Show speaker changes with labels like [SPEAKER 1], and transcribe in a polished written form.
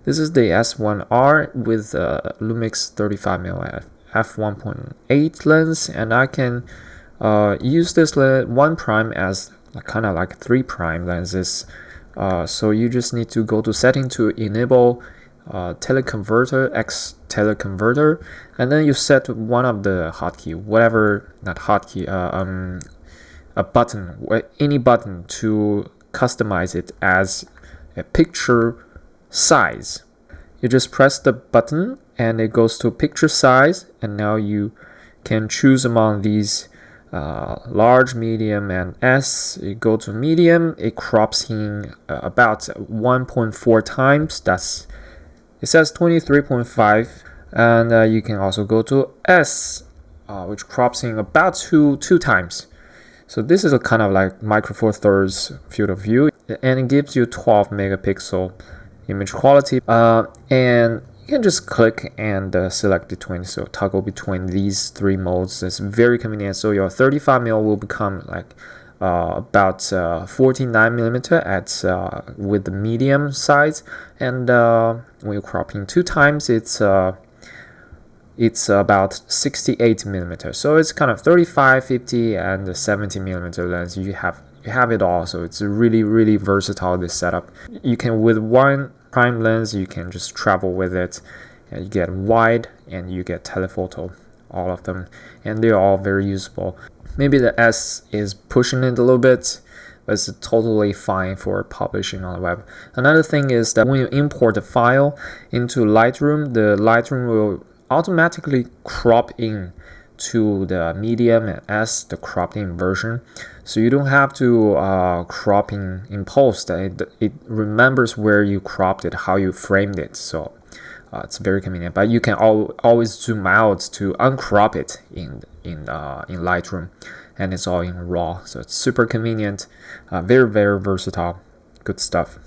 [SPEAKER 1] This is the S1R with Lumix 35mm f1.8 lens, and I can use this 1 prime as kind of like 3 prime lenses. So you just need to go to setting to enable teleconverter, X teleconverter, and then you set one of the hotkey, whatever, not hotkey, a button, any button to customize it as a picture size. You just press the button and it goes to picture size, and now you can choose among these large, medium, and S. You go to medium, it crops in about 1.4 times. It says 23.5, and you can also go to S, which crops in about two times. So this is a kind of like micro four thirds field of view, and it gives you 12 megapixel image quality. And you can just click and select between, so toggle between these 3 modes. It's very convenient. So your 35mm will become like about 49mm at with the medium size, and when you crop in 2 times, it's about 68mm. So it's kind of 35, 50, and 70mm lens. You have it all. So it's really versatile, this setup. You can, with 1 prime lens, you can just travel with it, and you get wide and you get telephoto, all of them, and they're all very usable. Maybe the S is pushing it a little bit, but it's totally fine for publishing on the web. Another thing is that when you import a file into Lightroom, the Lightroom will automatically crop in to the medium and S, the cropped in version. So you don't have to crop in post. It remembers where you cropped it, how you framed it. So it's very convenient. But you can always zoom out to uncrop it in Lightroom, and it's all in RAW. So it's super convenient, very versatile, good stuff.